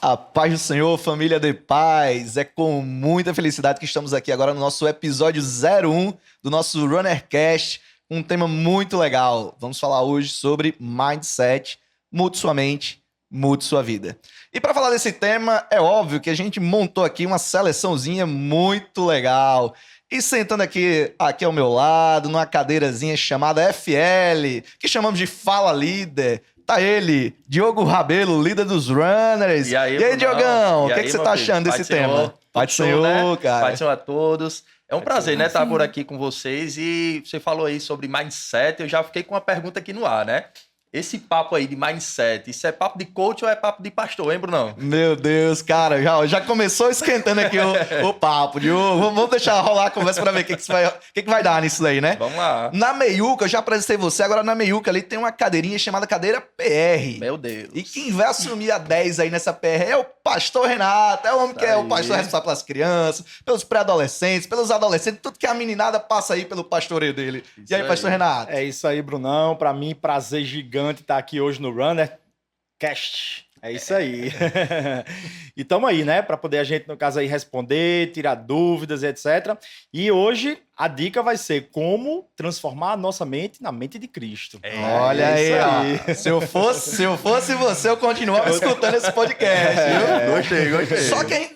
A paz do Senhor, família de paz. É com muita felicidade que estamos aqui agora no nosso episódio 01 do nosso Runnercast, um tema muito legal. Vamos falar hoje sobre Mindset. Mude sua mente, mude sua vida. E para falar desse tema, é óbvio que a gente montou aqui uma seleçãozinha muito legal. E sentando aqui ao meu lado, numa cadeirazinha chamada FL, que chamamos de Fala Líder, tá ele, Diogo Rabelo, líder dos Runners. E aí, Diogão, o que você tá achando desse tema? Pai do Senhor, né? Cara. Pai do Senhor a todos. É um prazer, né, estar por aqui com vocês. E você falou aí sobre mindset, eu já fiquei com uma pergunta aqui no ar, né? Esse papo aí de mindset, isso é papo de coach ou é papo de pastor, hein, Brunão? Meu Deus, cara, já começou esquentando aqui o papo. Vamos deixar rolar a conversa pra ver o que vai dar nisso daí, né? Vamos lá. Na meiuca, eu já apresentei você, agora na meiuca ali tem uma cadeirinha chamada cadeira PR. Meu Deus. E quem vai assumir a 10 aí nessa PR é o pastor Renato, é o homem que é o pastor responsável pelas crianças, pelos pré-adolescentes, pelos adolescentes, tudo que a meninada passa aí pelo pastoreio dele. Isso e aí, pastor Renato? É isso aí, Brunão. Pra mim, prazer gigante estar aqui hoje no Runnercast. É isso aí. E tamo aí, né? Pra poder a gente, no caso aí, responder, tirar dúvidas, etc. E hoje a dica vai ser como transformar a nossa mente na mente de Cristo. Olha aí, ó. Se eu fosse você, eu continuava escutando esse podcast, viu? Gostei. Só que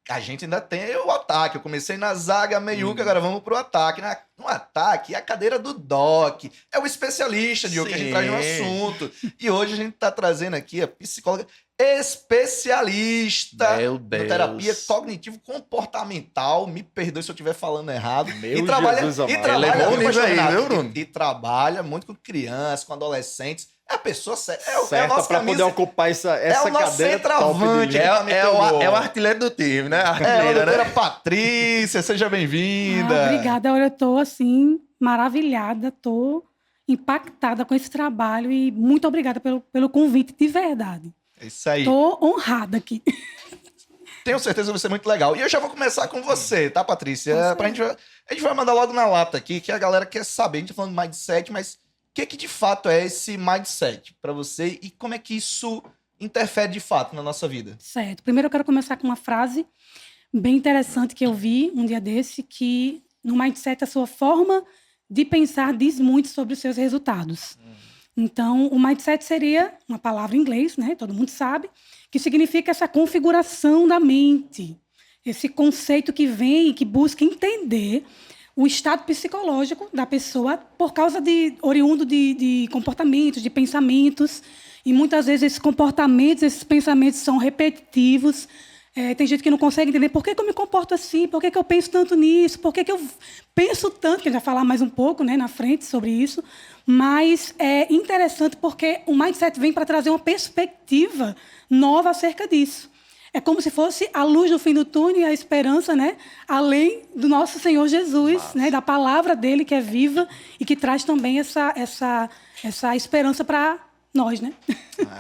a gente ainda tem o ataque. Eu comecei na zaga meiuca, agora vamos pro ataque. No ataque, é a cadeira do Doc. É o especialista de o que a gente traz no assunto. E hoje a gente tá trazendo aqui a psicóloga especialista Meu Deus. na terapia cognitivo-comportamental. Me perdoe se eu estiver falando errado. Meu E trabalha nível aí, viu, Bruno? E trabalha muito com crianças, com adolescentes. É a pessoa certa. É a nossa pra poder ocupar essa o nosso cadeira centroavante. É o artilheiro do time, né? A doutora Patrícia, seja bem-vinda. Obrigada, eu tô assim, maravilhada, tô impactada com esse trabalho e muito obrigada pelo convite de verdade. É isso aí. Tô honrada aqui. Tenho certeza que vai ser muito legal. E eu já vou começar com você, tá, Patrícia? A gente vai mandar logo na lata aqui, que a galera quer saber. A gente tá falando de mindset, mas o que de fato é esse mindset para você e como é que isso interfere de fato na nossa vida? Certo. Primeiro eu quero começar com uma frase bem interessante que eu vi um dia desse, que no mindset a sua forma de pensar diz muito sobre os seus resultados. Então, o mindset seria uma palavra em inglês, né? Todo mundo sabe, que significa essa configuração da mente, esse conceito que vem, que busca entender o estado psicológico da pessoa oriundo de comportamentos, de pensamentos. E muitas vezes esses pensamentos são repetitivos. Tem gente que não consegue entender por que eu me comporto assim, por que eu penso tanto nisso, por que eu penso tanto, que a gente vai falar mais um pouco, né, na frente sobre isso. Mas é interessante porque o mindset vem para trazer uma perspectiva nova acerca disso. É como se fosse a luz no fim do túnel e a esperança, né? Além do nosso Senhor Jesus, né? Da palavra dele que é viva e que traz também essa esperança para nós, né?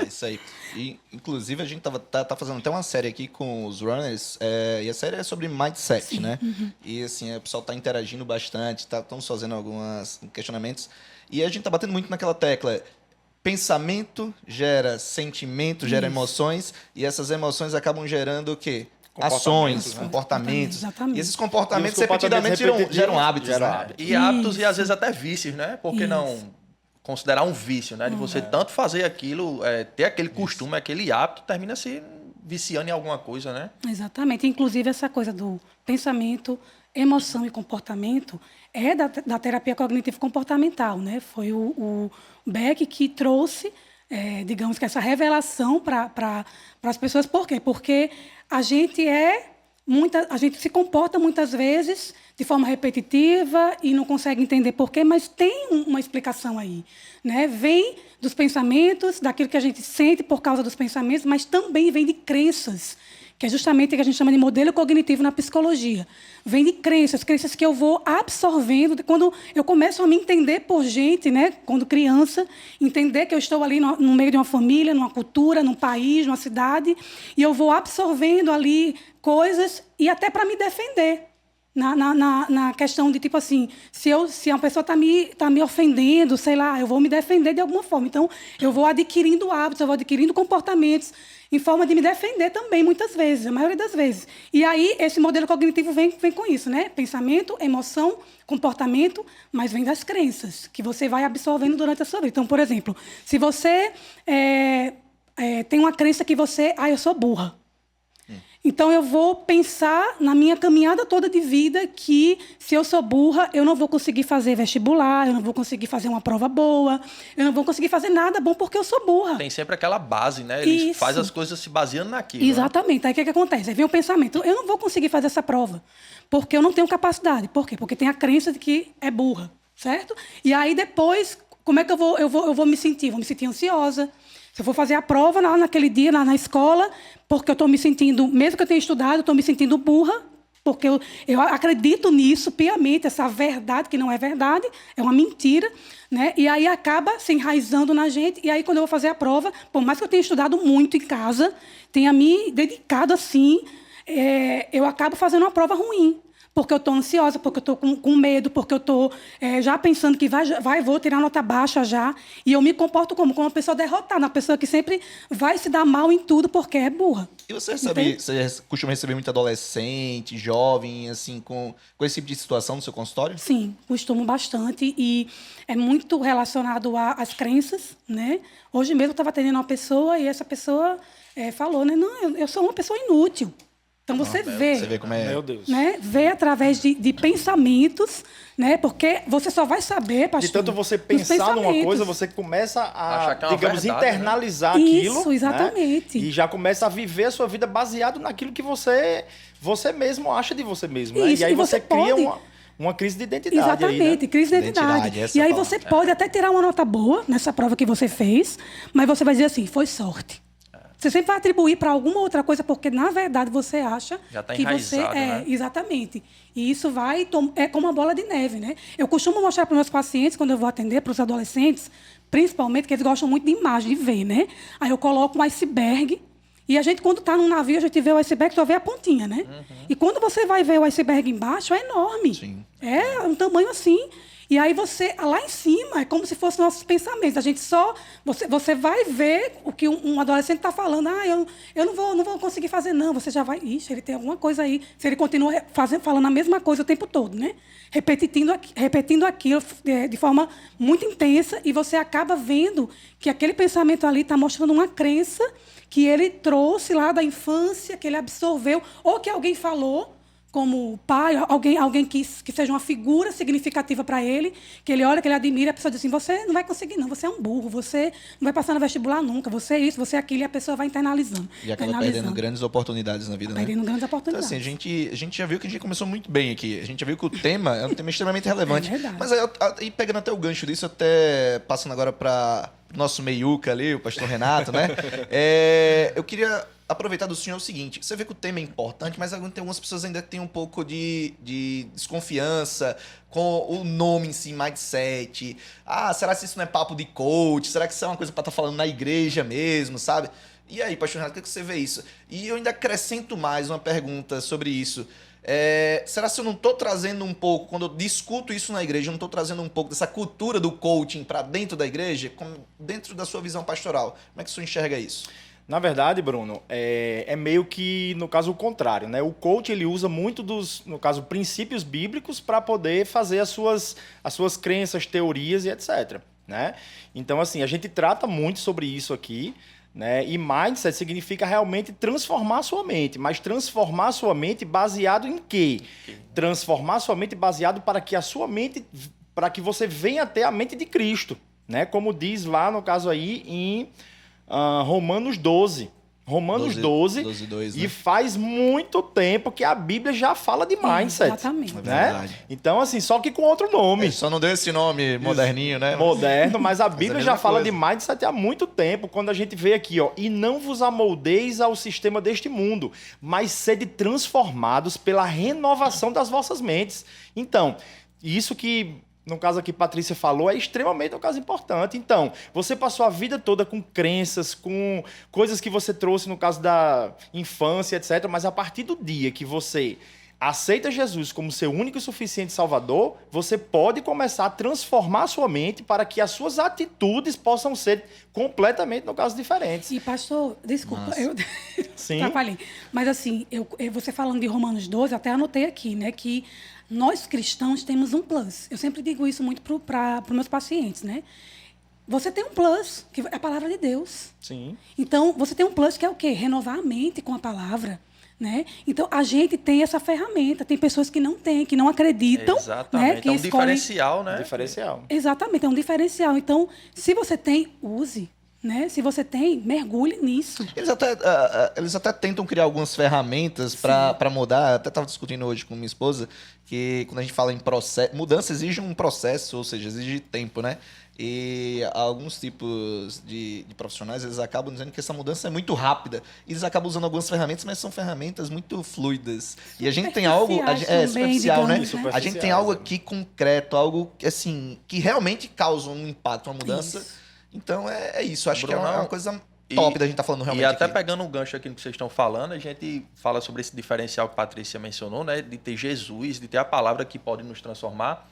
Isso aí. E, inclusive, a gente tá fazendo até uma série aqui com os runners, e a série é sobre mindset, sim, né? Uhum. E, assim, o pessoal tá interagindo bastante, estamos fazendo alguns questionamentos, e a gente tá batendo muito naquela tecla. Pensamento gera sentimento, gera emoções, e essas emoções acabam gerando o quê? Ações, comportamentos. Exatamente. E esses comportamentos repetidamente geram hábitos. E hábitos e, às vezes, até vícios, né? Por que não considerar um vício, né? De você tanto fazer aquilo, ter aquele costume, aquele hábito, termina se viciando em alguma coisa, né? Exatamente. Inclusive, essa coisa do pensamento, emoção e comportamento é da terapia cognitivo-comportamental, né? Foi o Beck que trouxe, digamos que essa revelação para as pessoas. Por quê? Porque a gente se comporta muitas vezes de forma repetitiva e não consegue entender por quê, mas tem uma explicação aí, né? Vem dos pensamentos, daquilo que a gente sente por causa dos pensamentos, mas também vem de crenças, que é justamente o que a gente chama de modelo cognitivo na psicologia. Vem de crenças que eu vou absorvendo. Quando eu começo a me entender por gente, né? Quando criança, entender que eu estou ali no meio de uma família, numa cultura, num país, numa cidade, e eu vou absorvendo ali coisas e até para me defender. na questão de, tipo assim, se uma pessoa tá me ofendendo, sei lá, eu vou me defender de alguma forma. Então, eu vou adquirindo hábitos, eu vou adquirindo comportamentos em forma de me defender também, muitas vezes, a maioria das vezes. E aí, esse modelo cognitivo vem com isso, né? Pensamento, emoção, comportamento, mas vem das crenças, que você vai absorvendo durante a sua vida. Então, por exemplo, se você tem uma crença que eu sou burra. Então, eu vou pensar na minha caminhada toda de vida que, se eu sou burra, eu não vou conseguir fazer vestibular, eu não vou conseguir fazer uma prova boa, eu não vou conseguir fazer nada bom porque eu sou burra. Tem sempre aquela base, né? Ele Isso. faz as coisas se baseando naquilo. Exatamente. Né? Aí o que acontece? Aí vem o pensamento, eu não vou conseguir fazer essa prova porque eu não tenho capacidade. Por quê? Porque tem a crença de que é burra, certo? E aí, depois, como é que eu vou me sentir? Vou me sentir ansiosa. Se eu for fazer a prova naquele dia, na escola, porque eu estou me sentindo, mesmo que eu tenha estudado, eu estou me sentindo burra, porque eu acredito nisso piamente, essa verdade que não é verdade, é uma mentira, né? E aí acaba se enraizando na gente, e aí quando eu vou fazer a prova, por mais que eu tenha estudado muito em casa, tenha me dedicado assim, eu acabo fazendo uma prova ruim. Porque eu estou ansiosa, porque eu estou com medo, porque eu estou já pensando que vou tirar nota baixa já. E eu me comporto como uma pessoa derrotada, uma pessoa que sempre vai se dar mal em tudo porque é burra. E você costuma receber muito adolescente, jovem, assim, com esse tipo de situação no seu consultório? Sim, costumo bastante. E é muito relacionado às crenças, né? Hoje mesmo eu estava atendendo uma pessoa e essa pessoa falou, né? Não, eu sou uma pessoa inútil. Então, você vê como é. Meu Deus. né? Vê através de pensamentos, né? Porque você só vai saber, pastor, De tanto você nos pensar numa pensamentos. coisa, você começa Achar a, que é uma digamos, verdade, internalizar né? aquilo. Isso, exatamente. Né? E já começa a viver a sua vida baseado naquilo que você mesmo acha de você mesmo. Né? Isso, E aí e você você cria pode- uma crise de identidade. Exatamente, Aí, né? crise de Identidade, identidade. essa E aí palavra. você pode até tirar uma nota boa nessa prova que você fez, mas você vai dizer assim, foi sorte. Você sempre vai atribuir para alguma outra coisa, porque, na verdade, você acha Já tá que você enraizado, né? Exatamente. E isso é como uma bola de neve, né? Eu costumo mostrar para os meus pacientes, quando eu vou atender, para os adolescentes, principalmente, que eles gostam muito de imagem, de ver, né? Aí eu coloco um iceberg, e a gente, quando está num navio, a gente vê o iceberg, só vê a pontinha, né? E quando você vai ver o iceberg embaixo, é enorme. Sim. É um tamanho assim. E aí você, lá em cima, é como se fossem nossos pensamentos. A gente só... Você vai ver o que um adolescente está falando. Eu não vou conseguir fazer, não. Você já vai... Ixi, ele tem alguma coisa aí. Se ele continua falando a mesma coisa o tempo todo, né? Repetindo aquilo de forma muito intensa, e você acaba vendo que aquele pensamento ali está mostrando uma crença que ele trouxe lá da infância, que ele absorveu, ou que alguém falou, como pai, alguém que seja uma figura significativa para ele, que ele olha, que ele admira, a pessoa diz assim, você não vai conseguir não, você é um burro, você não vai passar no vestibular nunca, você é isso, você é aquilo, e a pessoa vai internalizando. E acaba perdendo grandes oportunidades na vida, né? Perdendo grandes Então, oportunidades. assim, a gente já viu que a gente começou muito bem aqui. A gente já viu que o tema é um tema extremamente relevante. É verdade. Mas aí, pegando até o gancho disso, até passando agora para o nosso meiuca ali, o pastor Renato, né? Eu queria aproveitar do senhor o seguinte, você vê que o tema é importante, mas tem algumas pessoas ainda que têm um pouco de desconfiança com o nome em si, mindset. Será que isso não é papo de coach? Será que isso é uma coisa para estar falando na igreja mesmo, sabe? E aí, pastor Renato, o que você vê isso? E eu ainda acrescento mais uma pergunta sobre isso. Será que eu não estou trazendo um pouco, quando eu discuto isso na igreja, eu não estou trazendo um pouco dessa cultura do coaching para dentro da igreja, dentro da sua visão pastoral? Como é que o senhor enxerga isso? Na verdade, Bruno, é meio que, no caso, o contrário, né? O coach, ele usa muito no caso, princípios bíblicos para poder fazer as suas crenças, teorias e etc, né? Então, assim, a gente trata muito sobre isso aqui, né? E mindset significa realmente transformar a sua mente, mas transformar a sua mente baseado em quê? Transformar a sua mente baseado para que para que você venha até a mente de Cristo, né? Como diz lá, no caso aí, em Romanos 12. Romanos 12, 2, né? E faz muito tempo que a Bíblia já fala de mindset. Exatamente. É Né? verdade. Então, assim, só que com outro nome. Só não deu esse nome moderninho, né? Moderno, mas a Mas é Bíblia a já mesma fala coisa. de mindset há muito tempo, quando a gente vê aqui, ó, e não vos amoldeis ao sistema deste mundo, mas sede transformados pela renovação das vossas mentes. Então, isso que, no caso aqui, Patrícia falou, é extremamente um caso importante. Então, você passou a vida toda com crenças, com coisas que você trouxe no caso da infância, etc., mas a partir do dia que você aceita Jesus como seu único e suficiente Salvador, você pode começar a transformar a sua mente para que as suas atitudes possam ser completamente, no caso, diferentes. E, pastor, desculpa, Massa. eu Sim. atrapalhei. Mas, assim, você falando de Romanos 12, eu até anotei aqui, né, que nós cristãos temos um plus. Eu sempre digo isso muito para os meus pacientes, né? Você tem um plus, que é a palavra de Deus. Sim. Então, você tem um plus que é o quê? Renovar a mente com a palavra. Né? Então, a gente tem essa ferramenta. Tem pessoas que não têm, que não acreditam. Exatamente. Né? Que É um escolhem... diferencial, né? Diferencial. Exatamente, é um diferencial. Então, se você tem, use. Né? Se você tem, mergulhe nisso. Eles até tentam criar algumas ferramentas para mudar. Até estava discutindo hoje com minha esposa que quando a gente fala em processo, mudança exige um processo, ou seja, exige tempo, né? E alguns tipos de profissionais, eles acabam dizendo que essa mudança é muito rápida. E eles acabam usando algumas ferramentas, mas são ferramentas muito fluidas. E a gente tem algo... superficial, né? Digamos, né? A gente tem algo aqui concreto, algo assim, que realmente causa um impacto, uma mudança. Isso. Então é isso. Acho que é Brunão, uma coisa top da gente estar falando realmente E até aqui. pegando um gancho aqui no que vocês estão falando, a gente fala sobre esse diferencial que a Patrícia mencionou, né? De ter Jesus, de ter a palavra que pode nos transformar.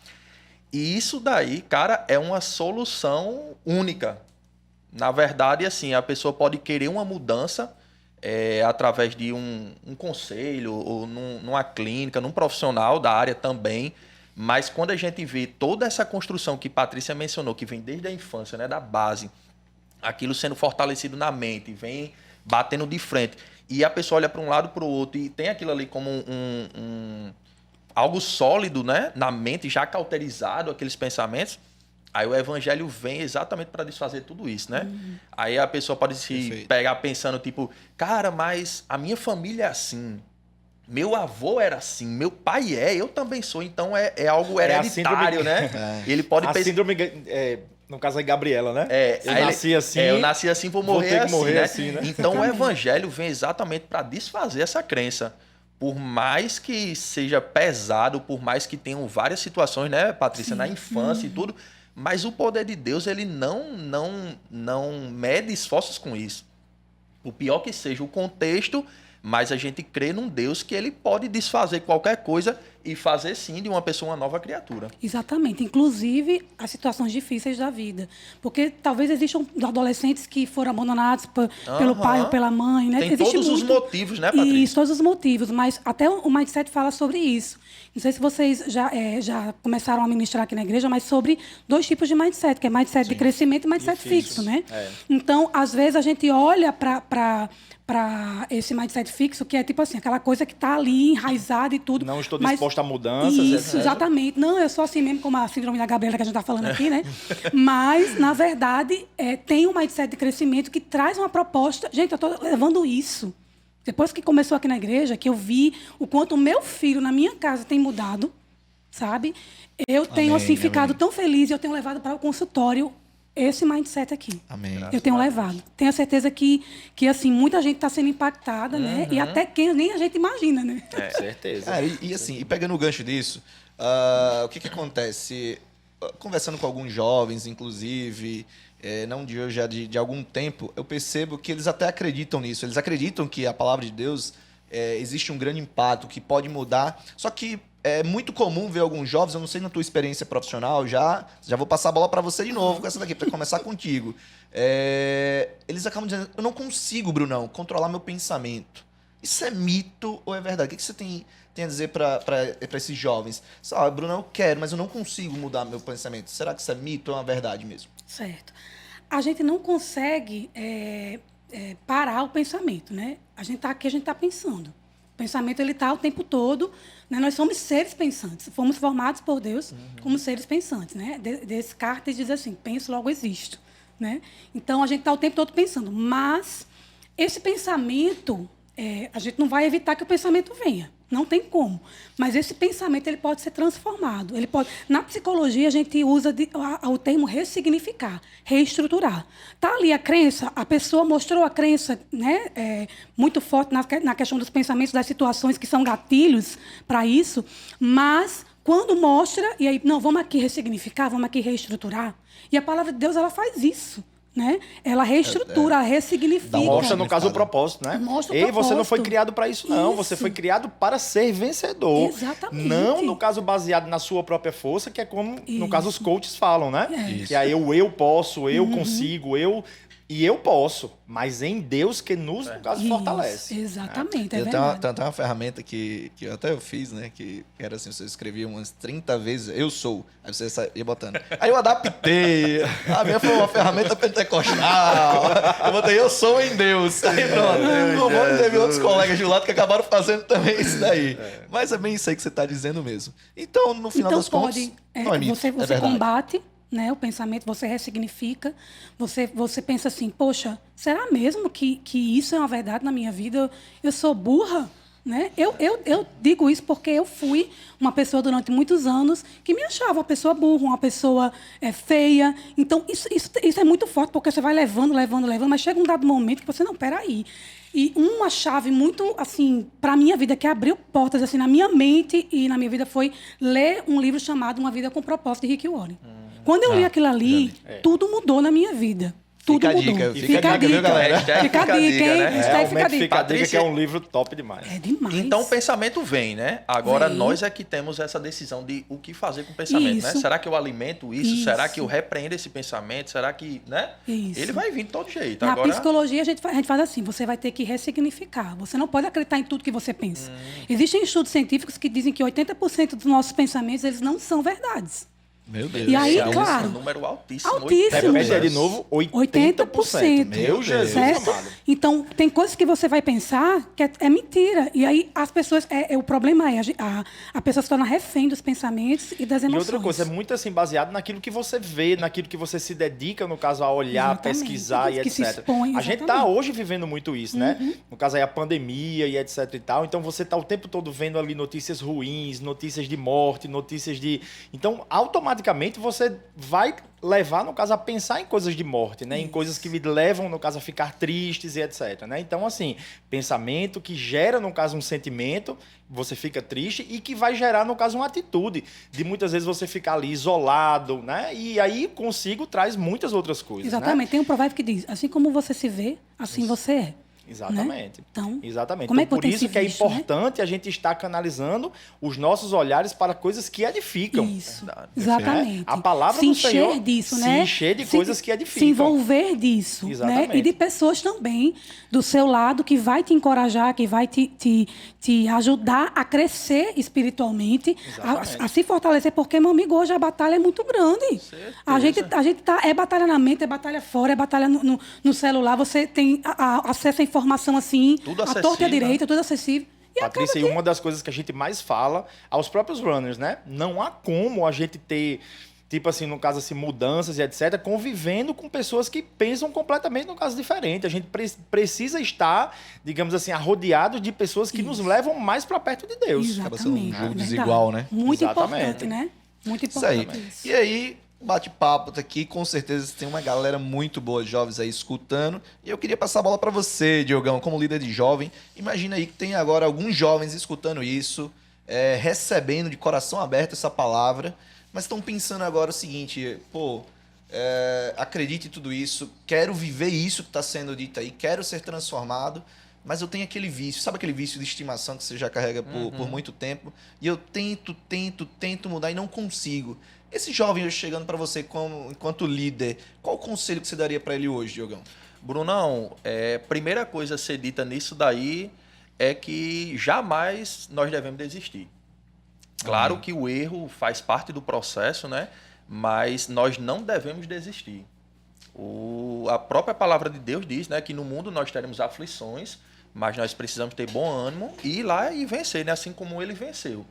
E isso daí, cara, é uma solução única. Na verdade, assim, a pessoa pode querer uma mudança através de um conselho, ou numa clínica, num profissional da área também. Mas quando a gente vê toda essa construção que Patrícia mencionou, que vem desde a infância, né, da base, aquilo sendo fortalecido na mente, vem batendo de frente, e a pessoa olha para um lado para o outro e tem aquilo ali como algo sólido, né, na mente, já cauterizado, aqueles pensamentos, aí o evangelho vem exatamente para desfazer tudo isso, né? Aí a pessoa pode se Perfeito. pegar pensando, tipo, cara, mas a minha família é assim. Meu avô era assim, meu pai eu também sou, então é algo É a hereditário, síndrome- né? Ele pode A pensar. síndrome, no caso aí, Gabriela, né? Eu Aí nasci assim. eu nasci assim, vou morrer, ter que assim, morrer né? assim, né? Então o Exatamente. evangelho vem exatamente para desfazer essa crença. Por mais que seja pesado, por mais que tenham várias situações, né, Patrícia, Sim. na infância e tudo, mas o poder de Deus, ele não mede esforços com isso. O pior que seja o contexto, mas a gente crê num Deus que ele pode desfazer qualquer coisa e fazer sim de uma pessoa uma nova criatura. Exatamente, inclusive as situações difíceis da vida. Porque talvez existam adolescentes que foram abandonados pelo pai ou pela mãe, né? Tem Existe todos os muito... motivos, né, Patrícia? Isso, todos os motivos, mas até o Mindset fala sobre isso. Não sei se vocês já começaram a ministrar aqui na igreja, mas sobre 2 tipos de Mindset, que é Mindset de crescimento e Mindset fixo, né? Então, às vezes, a gente olha para esse mindset fixo, que é tipo assim, aquela coisa que está ali enraizada e tudo. Não estou mas- disposto a mudanças, Isso, etc. exatamente. Não, eu sou assim mesmo, como a síndrome da Gabriela que a gente está falando aqui, né? Mas, na verdade, tem um mindset de crescimento que traz uma proposta. Gente, eu estou levando isso. Depois que começou aqui na igreja, que eu vi o quanto o meu filho na minha casa tem mudado, sabe? Eu tenho, Amém, assim, ficado amém. tão feliz, eu tenho levado para o consultório esse mindset aqui. Amém. Eu tenho levado. Tenho a certeza que assim, muita gente está sendo impactada, né? E até quem nem a gente imagina, né? Certeza. Assim, e pegando o gancho disso, o que acontece? Conversando com alguns jovens, inclusive, não de hoje, já de algum tempo, eu percebo que eles até acreditam nisso. Eles acreditam que a palavra de Deus existe um grande impacto, que pode mudar. Só que é muito comum ver alguns jovens, eu não sei na tua experiência profissional, já vou passar a bola para você de novo com essa daqui, para começar contigo. Eles acabam dizendo, eu não consigo, Brunão, controlar meu pensamento. Isso é mito ou é verdade? O que você tem a dizer para esses jovens? Brunão, eu quero, mas eu não consigo mudar meu pensamento. Será que isso é mito ou é uma verdade mesmo? Certo. A gente não consegue parar o pensamento, né? A gente está aqui, a gente está pensando. O pensamento, ele está o tempo todo, né? Nós somos seres pensantes. Fomos formados por Deus como seres pensantes, né? Descartes diz assim, penso, logo existo, né? Então, a gente está o tempo todo pensando. Mas esse pensamento, a gente não vai evitar que o pensamento venha. Não tem como. Mas esse pensamento, ele pode ser transformado. Ele pode... Na psicologia, a gente usa o termo ressignificar, reestruturar. Está ali a crença, a pessoa mostrou a crença, né, muito forte na questão dos pensamentos, das situações que são gatilhos para isso, mas quando mostra, e aí, não, vamos aqui ressignificar, vamos aqui reestruturar. E a palavra de Deus, ela faz isso. né? Ela reestrutura, ela ressignifica. Mostra, no caso, o propósito, né? Mostra o Ei, você não foi propósito. criado para isso, não. Isso. Você foi criado para ser vencedor. Exatamente. Não, no caso, baseado na sua própria força, que é como, no caso, os Isso. coaches falam, né? É. Que aí eu posso, eu consigo, eu posso. Mas em Deus que nos, no caso, Isso, fortalece. exatamente, é Eu tenho uma, verdade. tem uma ferramenta que eu fiz, né? Que era assim, você escrevia umas 30 vezes, eu sou. Aí você ia botando. Aí eu adaptei. A minha foi uma ferramenta pentecostal. Eu botei, eu sou em Deus. Aí pronto. Como teve outros colegas de lado que acabaram fazendo também isso daí. Mas é bem isso aí que você está dizendo mesmo. Então, no final Então das contas, não é mito, você é verdade. combate, né, o pensamento, você ressignifica, você pensa assim, poxa, será mesmo que isso é uma verdade na minha vida? Eu sou burra? Né? Eu digo isso porque eu fui uma pessoa durante muitos anos que me achava uma pessoa burra, uma pessoa feia. Então, isso é muito forte, porque você vai levando, mas chega um dado momento que você, não, peraí. E uma chave muito, assim, para a minha vida, que abriu portas, assim, na minha mente e na minha vida, foi ler um livro chamado Uma Vida com Propósito, de Rick Warren. Quando eu li aquilo ali, tudo mudou na minha vida. Tudo Fica a mudou. dica, fica a dica, viu, galera? Fica a dica, hein? né? Hashtag fica a dica. Fica a dica, que Patrícia- é um livro top demais. É demais. Então o pensamento vem, né? Agora Vem. nós é que temos essa decisão de o que fazer com o pensamento, né? Isso. Será que eu alimento isso? Isso. Será que eu repreendo esse pensamento? Será que, né? Isso. Ele vai vir de todo jeito. Na Agora, psicologia, a gente faz assim, você vai ter que ressignificar. Você não pode acreditar em tudo que você pensa. Existem estudos científicos que dizem que 80% dos nossos pensamentos, eles não são verdades. Meu Deus. E aí, é um claro, número altíssimo. altíssimo. Repete aí de novo, 80%. Meu Jesus Certo? amado. Então, tem coisas que você vai pensar que é mentira. E aí, as pessoas... o problema é a pessoa se torna refém dos pensamentos e das E emoções. outra coisa, é muito assim baseado naquilo que você vê, naquilo que você se dedica, no caso, a olhar, Exatamente. pesquisar e Que se etc. expõe, A gente exatamente. tá hoje vivendo muito isso, né? No caso aí, a pandemia e etc e tal. Então você tá o tempo todo vendo ali notícias ruins, notícias de morte, notícias de... Então, automaticamente, você vai levar, no caso, a pensar em coisas de morte, né? Em coisas que me levam, no caso, a ficar tristes e etc, né? Então, assim, pensamento que gera, no caso, um sentimento, você fica triste e que vai gerar, no caso, uma atitude de muitas vezes você ficar ali isolado, né? E aí, consigo, traz muitas outras coisas, Exatamente. né? Tem um provérbio que diz, assim como você se vê, assim você é. Exatamente. Então, Exatamente. como é Então, que eu por tenho isso se que é visto, né? importante a gente estar canalizando os nossos olhares para coisas que edificam. Isso, Verdade. exatamente. A palavra se do encher Senhor disso, se né? encher de coisas que edificam. Se envolver disso, né? Exatamente. E de pessoas também do seu lado que vai te encorajar, que vai te ajudar a crescer espiritualmente, Exatamente. a se fortalecer, porque, meu amigo, hoje a batalha é muito grande. A gente tá, é batalha na mente, é batalha fora, é batalha no celular, você tem acesso à informação assim, Tudo à torta e acessível. à direita, tudo acessível. E Patrícia, e acaba uma das coisas que a gente mais fala aos próprios runners, né? Não há como a gente ter, tipo assim, no caso assim, mudanças e etc., convivendo com pessoas que pensam completamente no caso diferente. A gente precisa estar, digamos assim, arrodeados de pessoas que nos levam mais para perto de Deus. Acaba sendo um exatamente. jogo verdade. desigual, né? Muito Exatamente. importante, né? Muito Isso aí. importante isso. E aí, bate-papo tá aqui, com certeza tem uma galera muito boa de jovens aí escutando. E eu queria passar a bola para você, Diogão, como líder de jovem. Imagina aí que tem agora alguns jovens escutando isso, recebendo de coração aberto essa palavra, mas estão pensando agora o seguinte, pô, acredite em tudo isso, quero viver isso que está sendo dito aí, quero ser transformado, mas eu tenho aquele vício, sabe aquele vício de estimação que você já carrega por muito tempo, e eu tento mudar e não consigo. Esse jovem hoje chegando para você enquanto líder, qual o conselho que você daria para ele hoje, Diogão? Brunão, primeira coisa a ser dita nisso daí é que jamais nós devemos desistir. Claro que o erro faz parte do processo, né? Mas nós não devemos desistir. A própria palavra de Deus diz, né, que no mundo nós teremos aflições, mas nós precisamos ter bom ânimo e ir lá e vencer, né? Assim como ele venceu.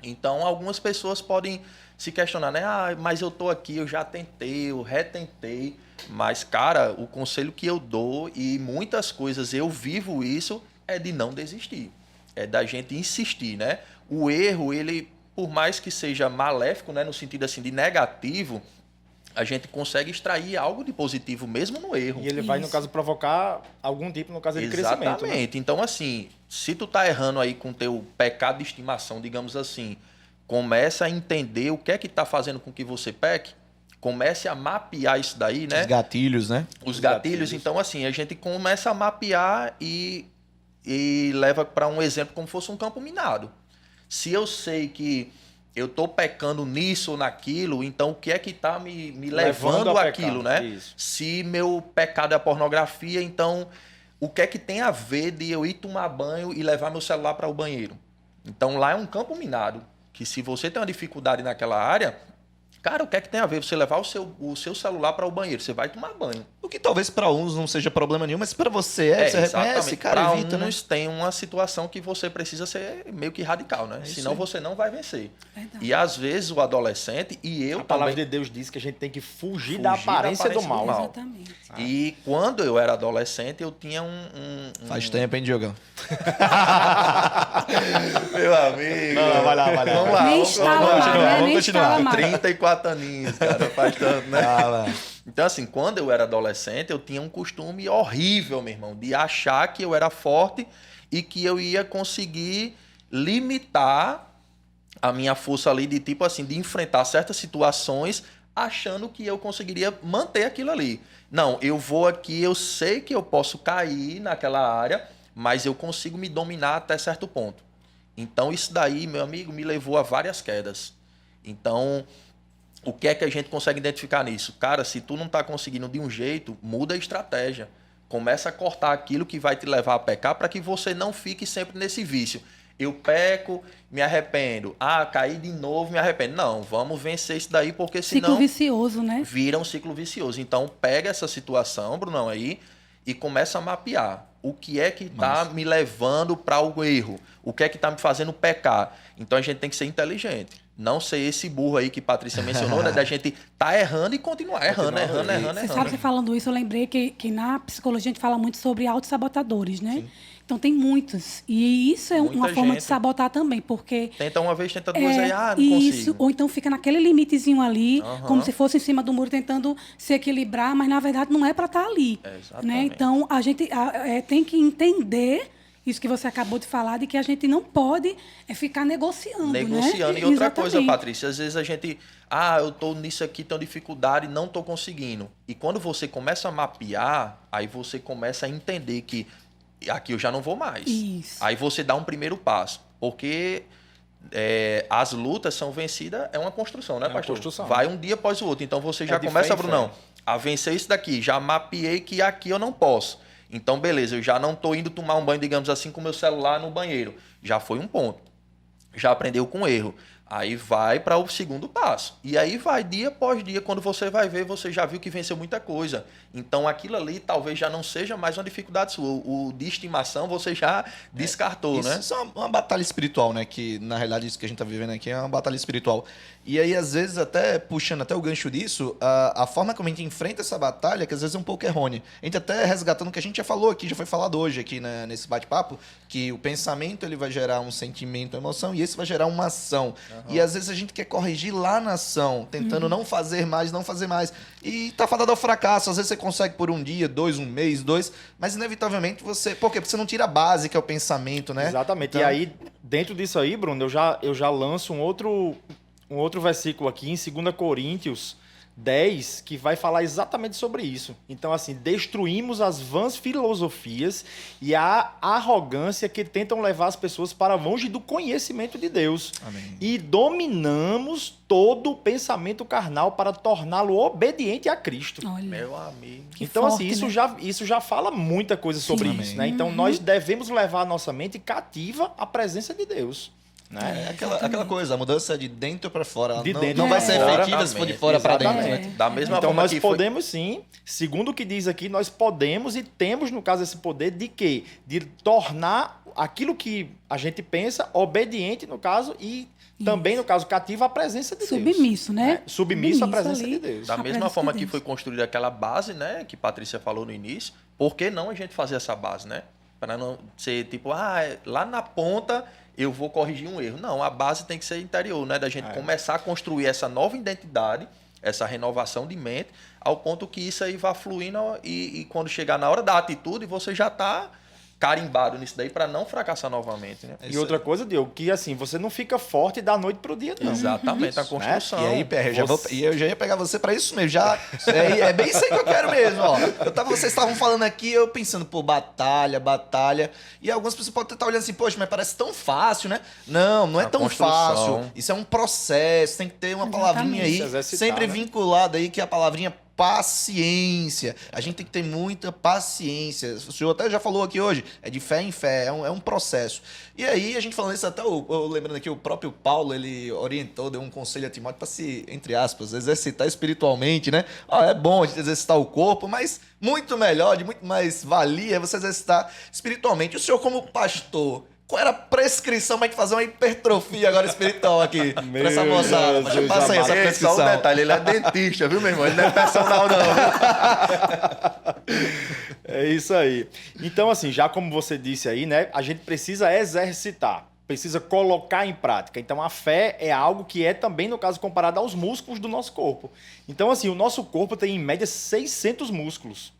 Então, algumas pessoas podem se questionar, né? Ah, mas eu tô aqui, eu já tentei, eu retentei. Mas, cara, o conselho que eu dou, e muitas coisas eu vivo isso, é de não desistir. É da gente insistir, né? O erro, ele, por mais que seja maléfico, né, no sentido assim de negativo, a gente consegue extrair algo de positivo mesmo no erro. E ele vai, no Isso. caso, provocar algum tipo, no caso, de crescimento. Né? Exatamente. Então, assim, se tu tá errando aí com teu pecado de estimação, digamos assim, começa a entender o que é que tá fazendo com que você peque, comece a mapear isso daí, né? Os gatilhos, né? Os gatilhos. Então, assim, a gente começa a mapear e leva para um exemplo como fosse um campo minado. Se eu sei que eu estou pecando nisso ou naquilo, então o que é que está me levando àquilo, né? Isso. Se meu pecado é a pornografia, então o que é que tem a ver de eu ir tomar banho e levar meu celular para o banheiro? Então lá é um campo minado, que se você tem uma dificuldade naquela área, cara, o que é que tem a ver você levar o seu celular para o banheiro? Você vai tomar banho. O que talvez para uns não seja problema nenhum, mas para você você reconhece, cara, para evita, né? uns tem uma situação que você precisa ser meio que radical, né? isso Senão aí. você não vai vencer. Verdade. E às vezes o adolescente, e eu A palavra também... de Deus diz que a gente tem que fugir Fugir da da aparência do aparência do mal. mal. Exatamente. E quando eu era adolescente, eu tinha Faz tempo, hein, Diogão? Meu amigo. Não, vai lá. Vamos lá. Nem vamos instala continuar, mais, né? vamos Nem continuar. instala mais. 34 aninhos, cara, faz tanto, né? Fala. Então, assim, quando eu era adolescente, eu tinha um costume horrível, meu irmão, de achar que eu era forte e que eu ia conseguir limitar a minha força ali de tipo assim, de enfrentar certas situações achando que eu conseguiria manter aquilo ali. Não, eu vou aqui, eu sei que eu posso cair naquela área, mas eu consigo me dominar até certo ponto. Então, isso daí, meu amigo, me levou a várias quedas. Então, o que é que a gente consegue identificar nisso? Cara, se tu não tá conseguindo de um jeito, muda a estratégia. Começa a cortar aquilo que vai te levar a pecar para que você não fique sempre nesse vício. Eu peco, me arrependo. Ah, caí de novo, me arrependo. Não, vamos vencer isso daí, porque Ciclo senão vicioso, né? vira um ciclo vicioso. Então, pega essa situação, Brunão, aí, e começa a mapear. O que é que está me levando para o erro? O que é que está me fazendo pecar? Então, a gente tem que ser inteligente. Não ser esse burro aí que Patrícia mencionou, né? Da gente tá errando e continuar errando. Você sabe, você falando isso, eu lembrei que na psicologia a gente fala muito sobre autossabotadores, né? Sim. Então tem muitos. E isso é Muita uma forma de gente. sabotar também, porque Tenta uma vez, tenta duas, aí, não isso, consigo. ou então fica naquele limitezinho ali, Aham. como se fosse em cima do muro tentando se equilibrar, mas na verdade não é para estar ali. É, Né? exatamente. Então a gente tem que entender isso que você acabou de falar, de que a gente não pode ficar negociando. Negociando. Né? E outra coisa, Exatamente. Patrícia, às vezes a gente... eu tô nisso aqui, tenho dificuldade, não tô conseguindo. E quando você começa a mapear, aí você começa a entender que aqui eu já não vou mais. Isso. Aí você dá um primeiro passo. Porque as lutas são vencidas, é uma construção, né, É uma pastor? construção. Vai um dia após o outro. Então você já de começa, fé em Brunão, fé. a vencer isso daqui. Já mapeei que aqui eu não posso. Então, beleza, eu já não estou indo tomar um banho, digamos assim, com o meu celular no banheiro. Já foi um ponto. Já aprendeu com erro. Aí vai para o segundo passo. E aí vai dia após dia, quando você vai ver, você já viu que venceu muita coisa. Então aquilo ali talvez já não seja mais uma dificuldade sua. O de estimação você já descartou, Isso, né? isso é uma batalha espiritual, né? Que, na realidade, isso que a gente tá vivendo aqui é uma batalha espiritual. E aí, às vezes, até puxando até o gancho disso, a forma como a gente enfrenta essa batalha, que às vezes é um pouco errônea. A gente até resgatando o que a gente já falou aqui, já foi falado hoje aqui, né, nesse bate-papo, que o pensamento ele vai gerar um sentimento, uma emoção, e esse vai gerar uma ação. E às vezes a gente quer corrigir lá na ação, tentando não fazer mais, não fazer mais. E tá fadado ao fracasso. Às vezes você consegue por um dia, dois, um mês, dois, mas inevitavelmente você... Por quê? Porque você não tira a base, que é o pensamento, né? Exatamente. Então- E aí, dentro disso aí, Bruno, eu já lanço um outro versículo aqui em 2 Coríntios 10, que vai falar exatamente sobre isso. Então, assim, destruímos as vãs filosofias e a arrogância que tentam levar as pessoas para longe do conhecimento de Deus. Amém. E dominamos todo o pensamento carnal para torná-lo obediente a Cristo. Olha, Meu amigo. que Então, forte, assim, né? isso já fala muita coisa sobre Sim. isso, né? Então, nós devemos levar a nossa mente cativa à presença de Deus, né? É aquela coisa, a mudança é de dentro para fora. Ela De não, dentro não vai pra ser fora. efetiva se for de fora para dentro. Exatamente. Né? Da mesma Então, forma nós que podemos sim, segundo o que diz aqui, nós podemos e temos, no caso, esse poder de quê? De tornar aquilo que a gente pensa obediente, no caso, e também, no caso, cativo à presença de Deus. Submisso, né? Submisso à presença ali. de Deus. Da A mesma presença forma de que Deus. foi construída aquela base, né, que Patrícia falou no início, por que não a gente fazer essa base, né? Para não ser tipo, lá na ponta eu vou corrigir um erro. Não, a base tem que ser interior, né? Da gente começar a construir essa nova identidade, essa renovação de mente, ao ponto que isso aí vá fluindo e quando chegar na hora da atitude, você já está carimbado nisso daí para não fracassar novamente, né? E outra coisa, Diogo, que assim, você não fica forte da noite pro dia, não. Exatamente, a construção. E aí, PR, eu já ia pegar você pra isso mesmo. É bem isso aí que eu quero mesmo, ó. Vocês estavam falando aqui, eu pensando, pô, batalha. E algumas pessoas podem estar olhando assim, poxa, mas parece tão fácil, né? Não é A tão construção. fácil. Isso é um processo, tem que ter uma palavrinha aí, Se exercitar, sempre né? vinculada aí, que é a palavrinha paciência. A gente tem que ter muita paciência. O senhor até já falou aqui hoje, é de fé em fé, é um processo. E aí, a gente falando isso, até eu lembrando aqui, o próprio Paulo, ele orientou, deu um conselho a Timóteo para se, entre aspas, exercitar espiritualmente, né? É bom a gente exercitar o corpo, mas muito melhor, de muito mais valia é você exercitar espiritualmente. O senhor, como pastor, qual era a prescrição para fazer uma hipertrofia agora espiritual aqui pra essa moçada? Mas Jesus passa aí essa amado. É, prescrição. só um detalhe, ele é dentista, viu, meu irmão? Ele não é personal, não. É isso aí. Então, assim, já como você disse aí, né? A gente precisa exercitar, precisa colocar em prática. Então, a fé é algo que é também, no caso, comparado aos músculos do nosso corpo. Então, assim, o nosso corpo tem, em média, 600 músculos.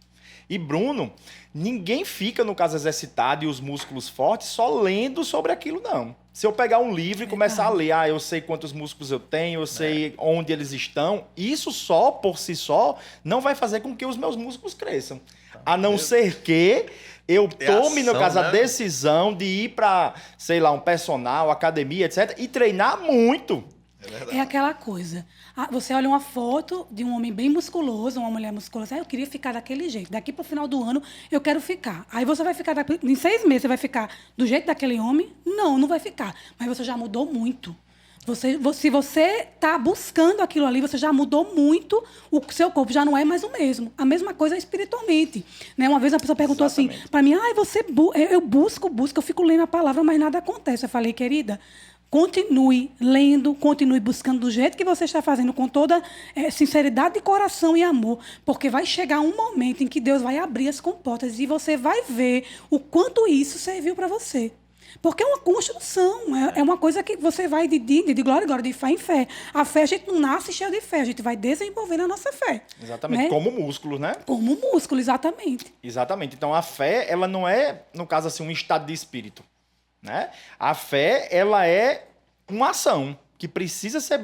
E, Bruno, ninguém fica, no caso, exercitado e os músculos fortes só lendo sobre aquilo, não. Se eu pegar um livro e começar a ler, eu sei quantos músculos eu tenho, eu sei onde eles estão, isso só, por si só, não vai fazer com que os meus músculos cresçam. A não ser que eu tome, no ação, caso, a né? decisão de ir para, sei lá, um personal, academia, etc., e treinar muito. É aquela coisa. Você olha uma foto de um homem bem musculoso, uma mulher musculosa. Eu queria ficar daquele jeito. Daqui para o final do ano, eu quero ficar. Aí você vai ficar... Em 6 meses, você vai ficar do jeito daquele homem? Não vai ficar. Mas você já mudou muito. Se você está buscando aquilo ali, você já mudou muito, o seu corpo já não é mais o mesmo. A mesma coisa espiritualmente. Né? Uma vez uma pessoa perguntou assim para mim, eu busco, eu fico lendo a palavra, mas nada acontece. Eu falei, querida, continue lendo, continue buscando do jeito que você está fazendo, com toda sinceridade de coração e amor, porque vai chegar um momento em que Deus vai abrir as comportas e você vai ver o quanto isso serviu para você. Porque é uma construção, é uma coisa que você vai de glória em glória, de fé em fé. A fé, a gente não nasce cheio de fé, a gente vai desenvolvendo a nossa fé. Exatamente, né? como músculos, né? Como músculo, exatamente. Exatamente. Então, a fé, ela não é, no caso assim, um estado de espírito, né? A fé, ela é uma ação que precisa ser,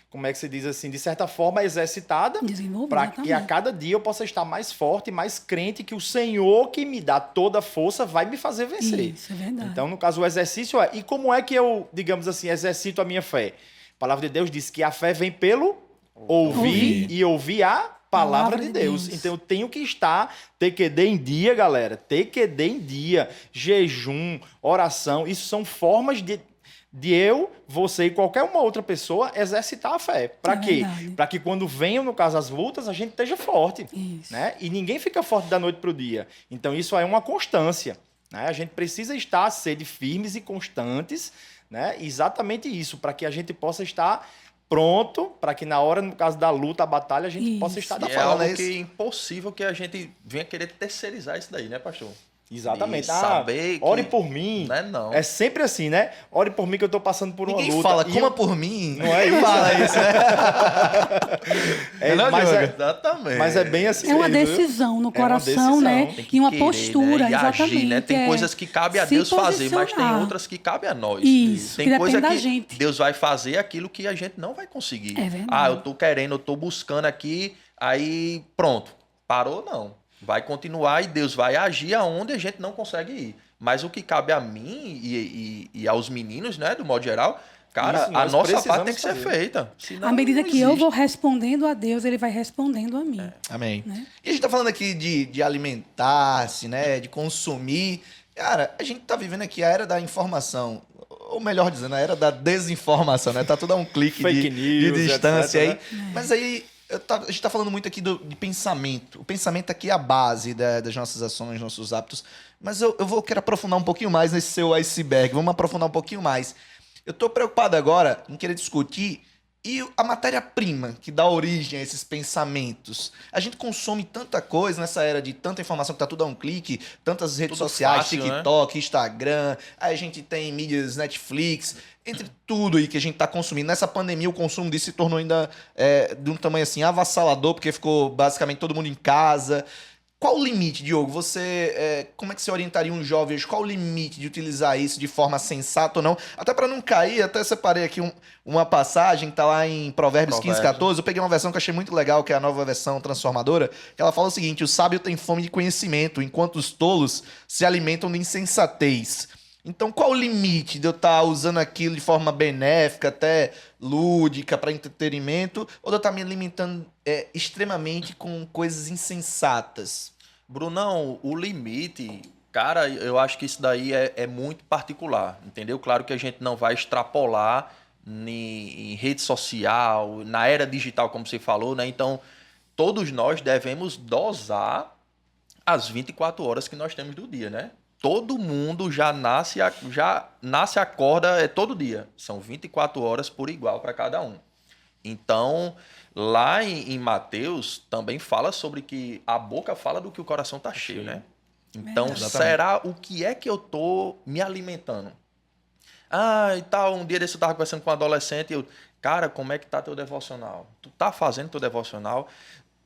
como é que se diz assim, de certa forma, exercitada para que a cada dia eu possa estar mais forte, mais crente que o Senhor que me dá toda a força vai me fazer vencer. Isso, é verdade. Então, no caso, o exercício e como é que eu, digamos assim, exercito a minha fé? A palavra de Deus diz que a fé vem pelo ouvir e ouvir a palavra de Deus. Então, eu tenho que estar TQD em dia, galera. TQD em dia. Jejum, oração. Isso são formas de eu, você e qualquer uma outra pessoa exercitar a fé. Para quê? Para que quando venham, no caso, as lutas, a gente esteja forte. Isso. Né? E ninguém fica forte da noite para o dia. Então, isso é uma constância. Né? A gente precisa estar, ser firmes e constantes. Né? Exatamente isso, para que a gente possa estar pronto, para que na hora, no caso da luta, a batalha, a gente possa estar da forma. É algo que é impossível que a gente venha querer terceirizar isso daí, né, pastor? Exatamente. Saber ore por mim. Não é não. É sempre assim, né? Ore por mim que eu tô passando por uma luta. Ninguém fala, coma por mim. Não é isso? Fala isso, né? Exatamente. Mas é bem assim. É uma mesmo, decisão no uma coração, né? Tem que E uma querer, postura, né? E exatamente. agir, né? Tem coisas que cabe a Deus fazer, mas tem outras que cabe a nós. Isso, tem que coisa depende que da gente. Deus vai fazer aquilo que a gente não vai conseguir. É verdade. Eu tô querendo, eu tô buscando aqui, aí pronto. Parou, não. Vai continuar e Deus vai agir aonde a gente não consegue ir. Mas o que cabe a mim e aos meninos, né, do modo geral, cara, a nossa parte tem que ser feita. Senão, à medida não que eu existe. vou respondendo a Deus, Ele vai respondendo a mim. Amém. Né? E a gente tá falando aqui de alimentar-se, né? De consumir. Cara, a gente tá vivendo aqui a era da informação. Ou melhor dizendo, a era da desinformação, né? Tá tudo a um clique Fake de news, distância etc, aí. Mas aí, a gente tá falando muito aqui de pensamento. O pensamento aqui é a base das nossas ações, nossos hábitos. Mas eu quero aprofundar um pouquinho mais nesse seu iceberg. Vamos aprofundar um pouquinho mais. Eu tô preocupado agora em querer discutir e a matéria-prima que dá origem a esses pensamentos. A gente consome tanta coisa nessa era de tanta informação que tá tudo a um clique, tantas redes Tudo sociais, fácil, TikTok, Instagram, aí a gente tem mídias Netflix, entre tudo aí que a gente tá consumindo. Nessa pandemia o consumo disso se tornou ainda de um tamanho assim avassalador, porque ficou basicamente todo mundo em casa. Qual o limite, Diogo? Como é que você orientaria um jovem hoje? Qual o limite de utilizar isso de forma sensata ou não? Até para não cair, até separei aqui uma passagem que tá lá em Provérbios 15, 14. Eu peguei uma versão que eu achei muito legal, que é a nova versão transformadora, que ela fala o seguinte: o sábio tem fome de conhecimento, enquanto os tolos se alimentam de insensatez. Então, qual o limite de eu estar usando aquilo de forma benéfica, até lúdica, para entretenimento, ou de eu estar me alimentando extremamente com coisas insensatas? Brunão, o limite, cara, eu acho que isso daí é muito particular, entendeu? Claro que a gente não vai extrapolar em rede social, na era digital, como você falou, né? Então, todos nós devemos dosar as 24 horas que nós temos do dia, né? Todo mundo já nasce e acorda todo dia. São 24 horas por igual para cada um. Então, lá em Mateus, também fala sobre que a boca fala do que o coração está cheio, né? Então, será o que é que eu tô me alimentando? Ah, e tal, um dia desse eu estava conversando com um adolescente e eu, cara, como é que tá teu devocional? Tu tá fazendo teu devocional?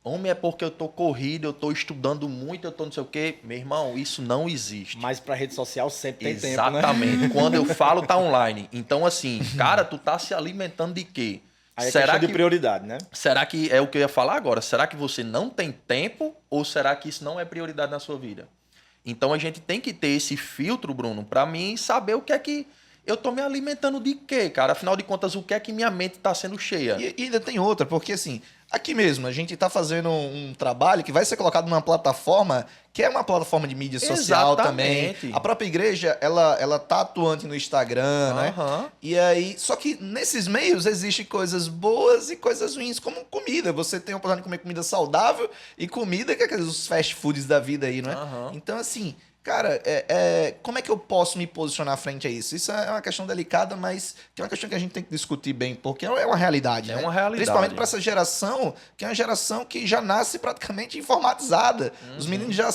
Homem, é porque eu tô corrido, eu tô estudando muito, eu tô não sei o quê. Meu irmão, isso não existe. Mas para rede social sempre tem tempo, né? Exatamente. Quando eu falo, tá online. Então, assim, cara, tu tá se alimentando de quê? Aí é questão de prioridade, né? Será que é o que eu ia falar agora? Será que você não tem tempo ou será que isso não é prioridade na sua vida? Então, a gente tem que ter esse filtro, Bruno, para mim saber o que é que eu tô me alimentando de quê, cara? Afinal de contas, o que é que minha mente tá sendo cheia? E ainda tem outra, porque assim, aqui mesmo, a gente tá fazendo um trabalho que vai ser colocado numa plataforma que é uma plataforma de mídia social Exatamente. também. A própria igreja, ela tá atuante no Instagram, né? Aham. E aí, só que nesses meios existem coisas boas e coisas ruins, como comida. Você tem a oportunidade de comer comida saudável e comida que é aqueles fast foods da vida aí, não é? Aham. Então, assim, cara, como é que eu posso me posicionar frente a isso? Isso é uma questão delicada, mas que é uma questão que a gente tem que discutir bem, porque é uma realidade, É né? uma realidade. Principalmente para essa geração, que é uma geração que já nasce praticamente informatizada. Os meninos já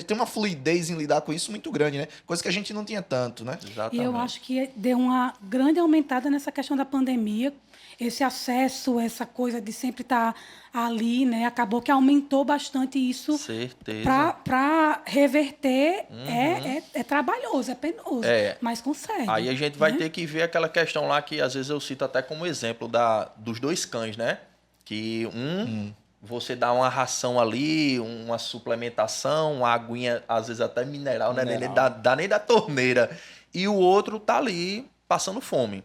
têm uma fluidez em lidar com isso muito grande, né? Coisa que a gente não tinha tanto, né? Exatamente. E eu acho que deu uma grande aumentada nessa questão da pandemia. Esse acesso, essa coisa de sempre estar ali, né? Acabou que aumentou bastante isso. Certeza. Para reverter é trabalhoso, é penoso, mas consegue. Aí a gente vai né? ter que ver aquela questão lá que às vezes eu cito até como exemplo dos dois cães, né? Que você dá uma ração ali, uma suplementação, uma aguinha, às vezes até mineral, né? Nem dá nem da torneira. E o outro tá ali passando fome.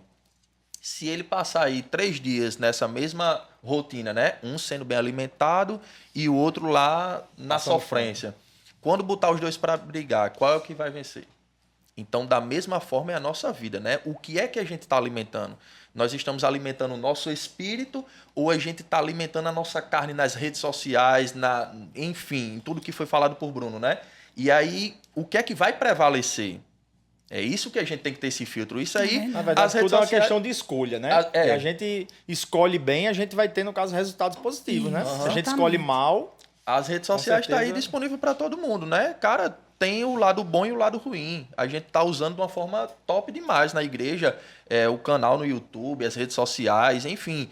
Se ele passar aí 3 dias nessa mesma rotina, né? Um sendo bem alimentado e o outro lá na sofrência. Quando botar os dois para brigar, qual é o que vai vencer? Então, da mesma forma é a nossa vida, né? O que é que a gente está alimentando? Nós estamos alimentando o nosso espírito ou a gente está alimentando a nossa carne nas redes sociais, enfim, em tudo que foi falado por Bruno, né? E aí, o que é que vai prevalecer? É isso que a gente tem que ter esse filtro. Isso aí, Na verdade, as redes tudo é uma sociais... questão de escolha, né? Se a gente escolhe bem, a gente vai ter, no caso, resultados positivos, né? Se a gente escolhe mal... As redes sociais estão aí certeza. disponível para todo mundo, né? Cara, tem o lado bom e o lado ruim. A gente tá usando de uma forma top demais na igreja, o canal no YouTube, as redes sociais, enfim.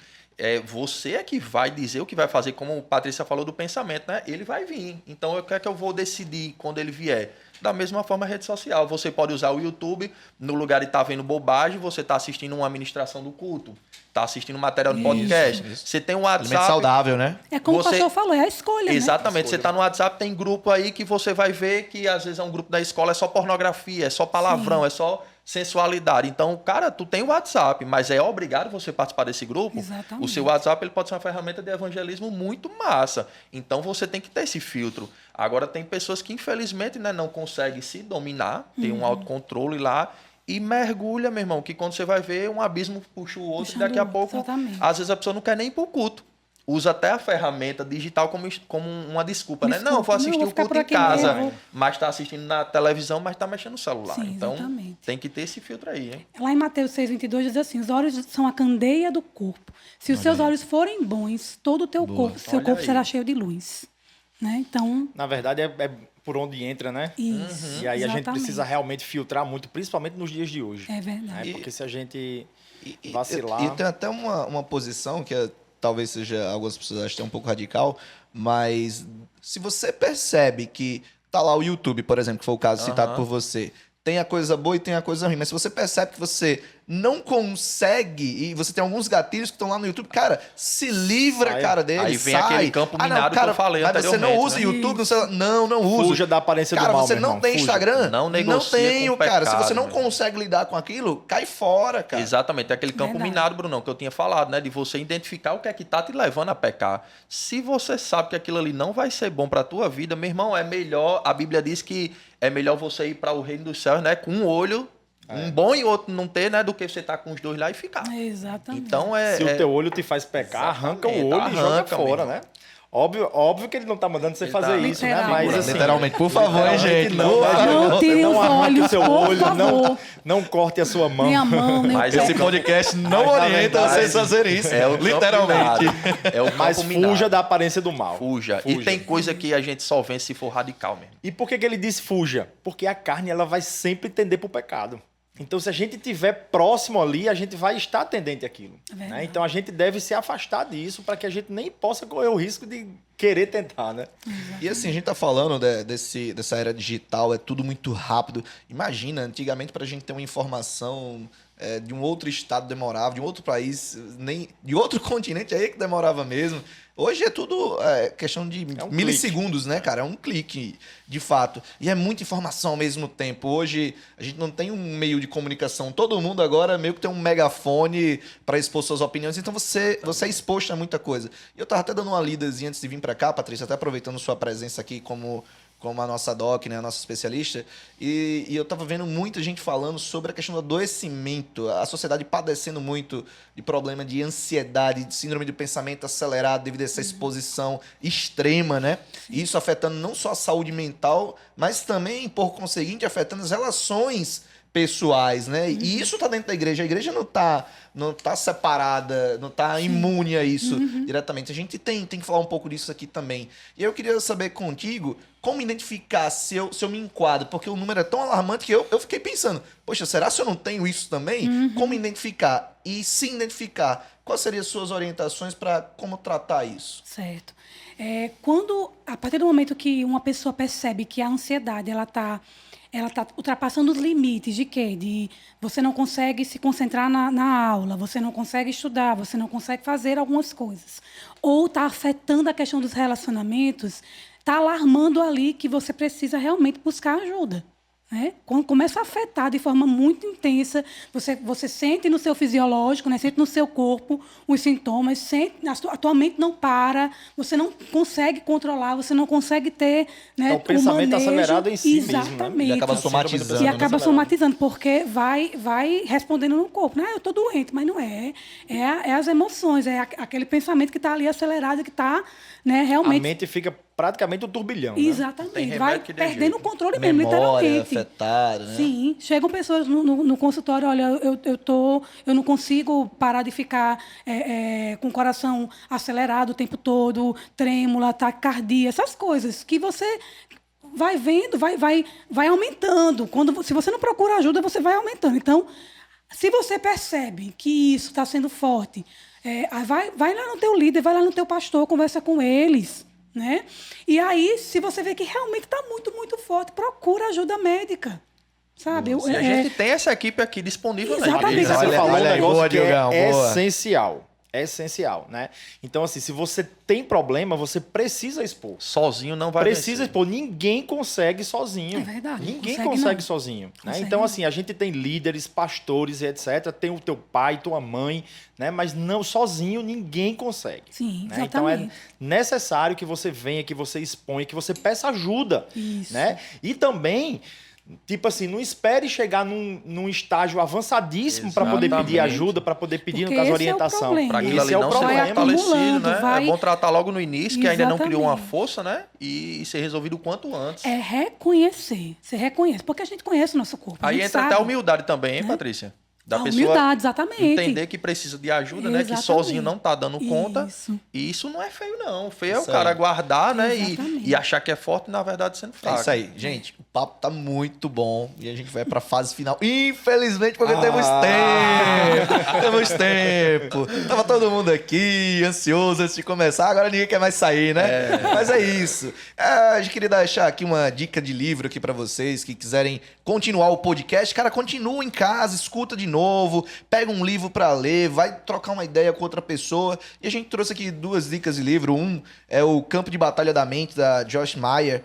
Você é que vai dizer o que vai fazer, como a Patrícia falou do pensamento, né? Ele vai vir. Então, o que é que eu vou decidir quando ele vier? Da mesma forma, a rede social. Você pode usar o YouTube no lugar de estar vendo bobagem, você está assistindo uma administração do culto, está assistindo material do podcast. Você tem um Alimento WhatsApp. saudável, né? É como o pastor falou, é a escolha, Exatamente. né? Você está no WhatsApp, tem grupo aí que você vai ver que às vezes é um grupo da escola, é só pornografia, é só palavrão, é só sensualidade. Então, cara, tu tem o WhatsApp, mas é obrigado você participar desse grupo? Exatamente. O seu WhatsApp ele pode ser uma ferramenta de evangelismo muito massa. Então, você tem que ter esse filtro. Agora, tem pessoas que, infelizmente, né, não conseguem se dominar, tem um autocontrole lá e mergulha, meu irmão, que quando você vai ver, um abismo puxa o outro Puxando e daqui a o outro, pouco, exatamente. às vezes a pessoa não quer nem ir pro culto. Usa até a ferramenta digital como uma desculpa, né? Não, vou assistir o ficar culto por em aqui casa, mesmo. mas está assistindo na televisão, mas está mexendo no celular. Sim, então, exatamente. tem que ter esse filtro aí, hein? Lá em Mateus 6:22 diz assim: os olhos são a candeia do corpo. Se os seus olhos forem bons, todo o teu corpo, seu Olha corpo aí. será cheio de luz. Né? Então, Na verdade, é por onde entra, né? isso. E aí a gente exatamente. precisa realmente filtrar muito, principalmente nos dias de hoje. É verdade. Né? Porque se a gente E vacilar... E tem até uma posição que talvez seja, algumas pessoas acham um pouco radical, mas se você percebe que tá lá o YouTube, por exemplo, que foi o caso citado por você, tem a coisa boa e tem a coisa ruim, mas se você percebe que você não consegue e você tem alguns gatilhos que estão lá no YouTube, cara, se livra, Sai. cara, dele, Aí vem sai. aquele campo minado que eu falei mas você não anteriormente, usa né? YouTube, não usa. Fuja da aparência Cara, do mal, você meu não irmão. tem Fuja. Instagram? Não negocia tenho, com o cara. Se pecado, você não meu irmão. consegue lidar com aquilo, cai fora, cara. Exatamente, é aquele campo Verdade. minado, Brunão, que eu tinha falado, né? De você identificar o que é que tá te levando a pecar. Se você sabe que aquilo ali não vai ser bom pra tua vida, meu irmão, é melhor. A Bíblia diz que é melhor você ir para o reino dos céus, né? Com um olho, um bom e outro não ter, né? Do que você tá com os dois lá e ficar. Exatamente. Então Se o teu olho te faz pecar, arranca o Exatamente, olho e joga arranca, fora, meu né? Óbvio que ele não tá mandando você Ele fazer tá- isso, né? Mas Literalmente. assim, Literalmente, por favor, hein, gente. não, né, Não gente? tirem os arranque olhos, o seu por olho, favor. não corte a sua mão. Nem a mão, nem Mas o pé. Esse podcast não Mas, na orienta verdade, vocês a fazerem isso. É o campo Literalmente. minado. É o campo Mas minado. fuja da aparência do mal. Fuja. E tem coisa que a gente só vence se for radical mesmo. E por que ele disse fuja? Porque a carne ela vai sempre tender para o pecado. Então, se a gente estiver próximo ali, a gente vai estar tendente àquilo. verdade. Né? Então, a gente deve se afastar disso para que a gente nem possa correr o risco de querer tentar, né? E assim, a gente tá falando dessa era digital, é tudo muito rápido. Imagina, antigamente, pra gente ter uma informação de um outro estado demorava, de um outro país, nem de outro continente aí que demorava mesmo. Hoje é tudo questão de É um milissegundos, né, cara? É um clique, de fato. E é muita informação ao mesmo tempo. Hoje a gente não tem um meio de comunicação. Todo mundo agora meio que tem um megafone para expor suas opiniões. Então você é exposto a muita coisa. E eu tava até dando uma lidazinha antes de vir para cá, Patrícia, até aproveitando sua presença aqui como a nossa doc, né, a nossa especialista, e eu tava vendo muita gente falando sobre a questão do adoecimento, a sociedade padecendo muito de problema de ansiedade, de síndrome de pensamento acelerado devido a essa exposição extrema, né? E isso afetando não só a saúde mental, mas também, por conseguinte, afetando as relações pessoais, né? E isso tá dentro da igreja. A igreja não tá separada, não tá imune a isso diretamente. A gente tem que falar um pouco disso aqui também. E eu queria saber contigo como identificar se eu me enquadro, porque o número é tão alarmante que eu fiquei pensando, poxa, será se eu não tenho isso também? Como identificar? E se identificar, quais seriam as suas orientações para como tratar isso? Certo. A partir do momento que uma pessoa percebe que a ansiedade ela tá ultrapassando os limites de quê? De você não consegue se concentrar na aula, você não consegue estudar, você não consegue fazer algumas coisas. Ou está afetando a questão dos relacionamentos, está alarmando ali que você precisa realmente buscar ajuda. Né? Quando começa a afetar de forma muito intensa, você sente no seu fisiológico, né? Sente no seu corpo os sintomas, a tua mente não para, você não consegue controlar, você não consegue ter, né, o pensamento manejo. acelerado em si Exatamente. mesmo, né? E acaba somatizando. E acaba somatizando, porque vai respondendo no corpo. Eu estou doente, mas não é. É as emoções, é aquele pensamento que está ali acelerado, que está, né, realmente... A mente fica praticamente um turbilhão, né? Tem Exatamente. remédio Vai que dê perdendo jeito. o controle mesmo, Memória literalmente. afetada, né? Sim, chegam pessoas no consultório, olha, eu não consigo parar de ficar com o coração acelerado o tempo todo, trêmula, taquicardia, essas coisas que você vai vendo, vai aumentando. Se você não procura ajuda, você vai aumentando. Então, se você percebe que isso está sendo forte, vai lá no teu líder, vai lá no teu pastor, conversa com eles. Né? E aí, se você vê que realmente está muito, muito forte, procura ajuda médica. Sabe? E a gente tem essa equipe aqui disponível na Exatamente. igreja. Você Olha- falou um olha aí, negócio boa, que é Diogão, boa. essencial. É essencial, né? Então, assim, se você tem problema, você precisa expor. Sozinho não vai Precisa vencer. expor. Ninguém consegue sozinho. É verdade, Ninguém consegue consegue não. sozinho. Né? Consegue Então, não. assim, a gente tem líderes, pastores e etc. Tem o teu pai, tua mãe, né? Mas não sozinho ninguém consegue. Sim, Né? Então é exatamente. necessário que você venha, que você exponha, que você peça ajuda. Isso. Né? E também, tipo assim, não espere chegar num estágio avançadíssimo para poder pedir Exatamente. ajuda, para poder pedir, no Porque caso, esse é o orientação. problema. Para aquilo Esse ali é o não ser problema. Vai fortalecido, acumulando, né? vai- É bom tratar logo no início, que ainda não criou uma Exatamente. força, né? E ser resolvido o quanto antes. É reconhecer. Você reconhece, porque a gente conhece o nosso corpo. Aí gente entra sabe. até a humildade também, hein, Patrícia? Da A pessoa humildade, exatamente. entender que precisa de ajuda, né? Que Exatamente. sozinho não tá dando conta. Isso. E isso não é feio, não. Feio é o Isso cara aí. guardar, né? Exatamente. E achar que é forte, na verdade, sendo É fraco. isso aí, gente. papo tá muito bom e a gente vai pra fase final. Infelizmente, porque temos tempo. Temos tempo. Tava todo mundo aqui, ansioso antes de começar. Agora ninguém quer mais sair, né? Mas é isso. A gente queria deixar aqui uma dica de livro aqui pra vocês que quiserem continuar o podcast. Cara, continua em casa, escuta de novo, pega um livro pra ler, vai trocar uma ideia com outra pessoa. E a gente trouxe aqui 2 dicas de livro. Um é o Campo de Batalha da Mente, da Joyce Meyer.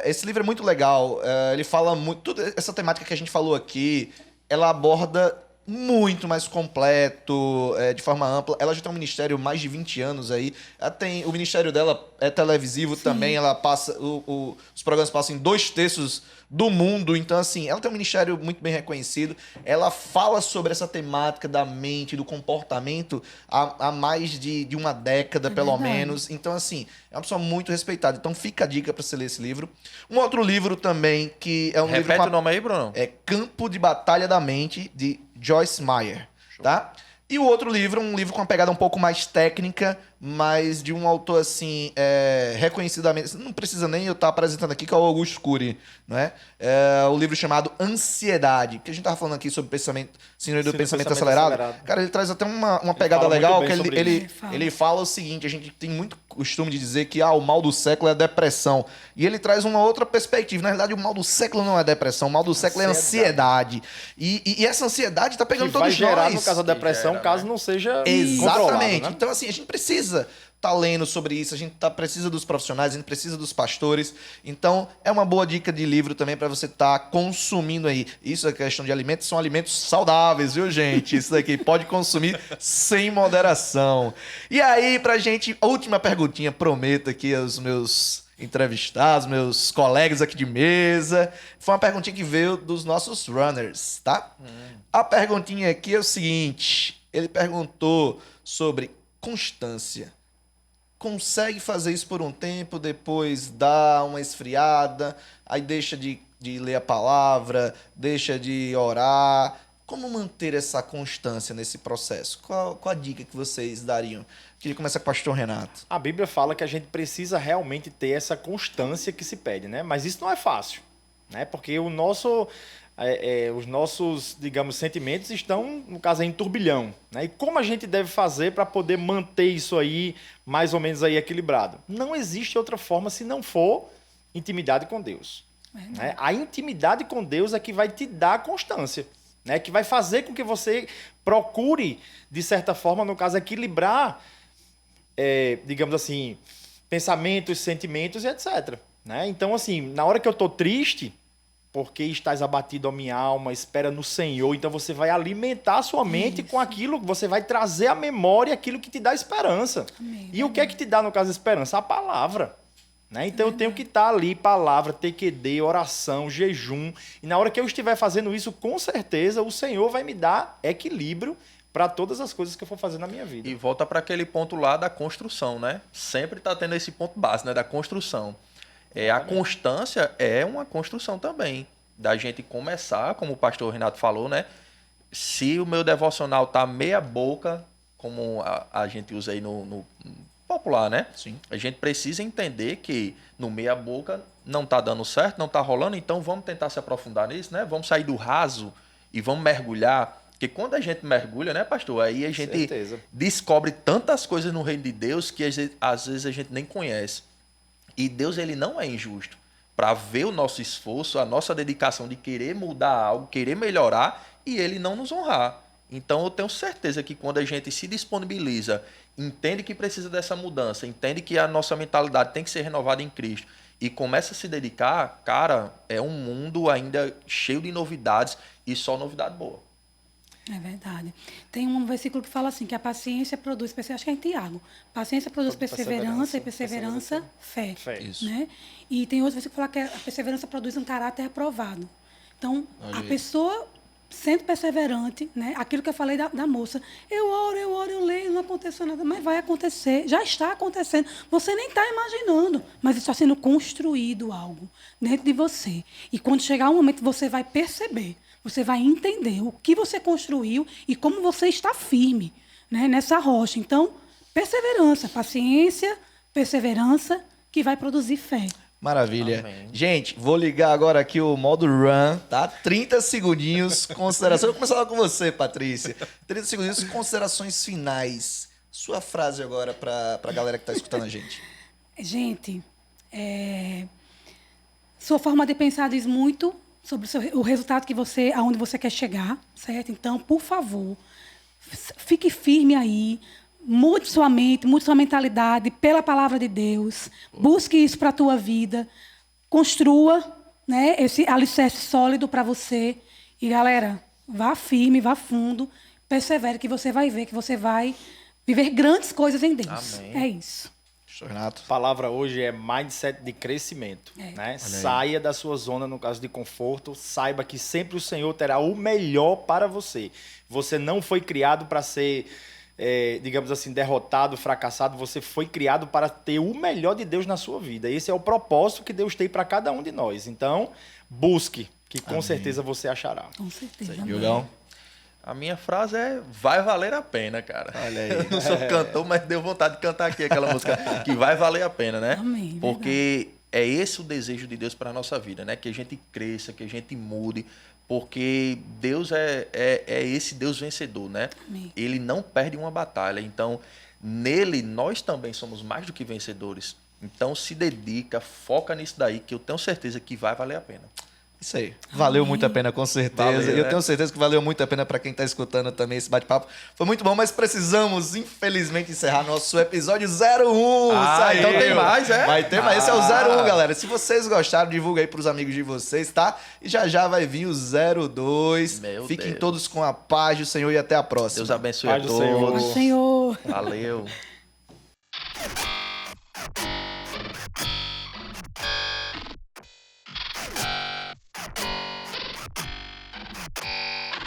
Esse livro é muito legal. Ele fala muito... Toda essa temática que a gente falou aqui, ela aborda muito mais completo, de forma ampla. Ela já tem um ministério há mais de 20 anos aí. O ministério dela é televisivo também. Ela passa... os programas passam em 2/3 do mundo. Então, assim, ela tem um ministério muito bem reconhecido. Ela fala sobre essa temática da mente, do comportamento há mais de uma década, pelo menos. Então, assim, é uma pessoa muito respeitada. Então, fica a dica para você ler esse livro. Um outro livro também, que é um livro... Repete o nome aí, Bruno. É Campo de Batalha da Mente, de Joyce Meyer, tá? E o outro livro, um livro com uma pegada um pouco mais técnica, mas de um autor, assim, reconhecidamente... Não precisa nem eu estar apresentando aqui, que é o Augusto Cury, não é? O livro chamado Ansiedade, que a gente estava falando aqui sobre síndrome do pensamento acelerado. Cara, ele traz até uma pegada legal, que ele fala o seguinte, a gente tem muito costume de dizer que o mal do século é a depressão. E ele traz uma outra perspectiva. Na verdade, o mal do século não é depressão, o mal do século é ansiedade. E essa ansiedade está pegando todos nós. Vai gerar, no caso da depressão, caso não seja exatamente. Né? Então, assim, a gente precisa tá lendo sobre isso, a gente precisa dos profissionais, a gente precisa dos pastores. Então, é uma boa dica de livro também para você estar consumindo aí. Isso é questão de alimentos, são alimentos saudáveis, viu, gente? Isso daqui pode consumir sem moderação. E aí, pra gente, a última perguntinha, prometo aqui aos meus entrevistados, meus colegas aqui de mesa. Foi uma perguntinha que veio dos nossos runners, tá? A perguntinha aqui é o seguinte, ele perguntou sobre constância. Consegue fazer isso por um tempo, depois dá uma esfriada, aí deixa de ler a palavra, deixa de orar. Como manter essa constância nesse processo? Qual a dica que vocês dariam? Queria começar com o pastor Renato. A Bíblia fala que a gente precisa realmente ter essa constância que se pede, né? Mas isso não é fácil, né? Porque os nossos, digamos, sentimentos estão, no caso, em turbilhão, né? E como a gente deve fazer para poder manter isso aí mais ou menos aí equilibrado? Não existe outra forma se não for intimidade com Deus. Né? A intimidade com Deus é que vai te dar constância, né? Que vai fazer com que você procure, de certa forma, no caso, equilibrar, digamos assim, pensamentos, sentimentos e etc. Né? Então, assim, na hora que eu estou triste, porque estás abatido a minha alma, espera no Senhor. Então você vai alimentar a sua mente com aquilo, você vai trazer à memória aquilo que te dá esperança. Amém. E o que é que te dá, no caso, esperança? A palavra. Né? Então eu tenho que estar ali, palavra, TQD, oração, jejum. E na hora que eu estiver fazendo isso, com certeza o Senhor vai me dar equilíbrio para todas as coisas que eu for fazer na minha vida. E volta para aquele ponto lá da construção, né? Sempre está tendo esse ponto base, né? Da construção. A constância é uma construção também. Da gente começar, como o pastor Renato falou, né? Se o meu devocional tá meia boca, como a gente usa aí no popular, né? Sim. A gente precisa entender que no meia boca não tá dando certo, não tá rolando, então vamos tentar se aprofundar nisso, né? Vamos sair do raso e vamos mergulhar. Porque quando a gente mergulha, né, pastor? Aí a gente descobre tantas coisas no reino de Deus que às vezes a gente nem conhece. E Deus, ele não é injusto. Para ver o nosso esforço, a nossa dedicação de querer mudar algo, querer melhorar, e ele não nos honrar. Então eu tenho certeza que quando a gente se disponibiliza, entende que precisa dessa mudança, entende que a nossa mentalidade tem que ser renovada em Cristo, e começa a se dedicar, cara, é um mundo ainda cheio de novidades, e só novidade boa. É verdade. Tem um versículo que fala assim, que a paciência produz, acho que é em Tiago, paciência produz perseverança e perseverança, fé. Isso. Né? E tem outro versículo que fala que a perseverança produz um caráter aprovado. Então, a pessoa sendo perseverante, né? Aquilo que eu falei da moça, eu oro, eu leio, não aconteceu nada, mas vai acontecer, já está acontecendo. Você nem está imaginando, mas está sendo construído algo dentro de você. E quando chegar um momento, você vai perceber, você vai entender o que você construiu e como você está firme, né, nessa rocha. Então, perseverança, paciência, perseverança, que vai produzir fé. Maravilha. Amém. Gente, vou ligar agora aqui o modo run, tá? 30 segundinhos, considerações. Vou começar lá com você, Patrícia. 30 segundinhos, considerações finais. Sua frase agora pra galera que tá escutando a gente. Gente, sua forma de pensar diz muito sobre o resultado que você, aonde você quer chegar, certo? Então, por favor, fique firme aí, mude sua mente, mude sua mentalidade pela palavra de Deus, busque isso para a tua vida, construa, né, esse alicerce sólido para você. E, galera, vá firme, vá fundo, persevere que você vai ver, que você vai viver grandes coisas em Deus. Amém. É isso. Renato. A palavra hoje é mindset de crescimento. Né? Saia da sua zona, no caso de conforto. Saiba que sempre o Senhor terá o melhor para você. Você não foi criado para ser, digamos assim, derrotado, fracassado. Você foi criado para ter o melhor de Deus na sua vida. Esse é o propósito que Deus tem para cada um de nós. Então, busque, que com certeza você achará. Com certeza. Jogão. A minha frase é: vai valer a pena, cara. Olha aí. Eu não sou cantor, mas deu vontade de cantar aqui aquela música que vai valer a pena, né? Amém, Porque é esse o desejo de Deus para a nossa vida, né? Que a gente cresça, que a gente mude, porque Deus é esse Deus vencedor, né? Amém. Ele não perde uma batalha, então nele nós também somos mais do que vencedores. Então se dedica, foca nisso daí, que eu tenho certeza que vai valer a pena. Isso aí. Valeu muito a pena, com certeza. Valeu, E eu né? tenho certeza que valeu muito a pena para quem tá escutando também esse bate-papo. Foi muito bom, mas precisamos, infelizmente, encerrar nosso episódio 01. Ah, então tem mais, é? Vai ter mais. Esse é o 01, galera. Se vocês gostaram, divulga aí pros amigos de vocês, tá? E já já vai vir o 02. Meu Fiquem Deus. todos com a paz do Senhor e até a próxima. Deus abençoe a Paz do Senhor. todos. Senhor. Valeu.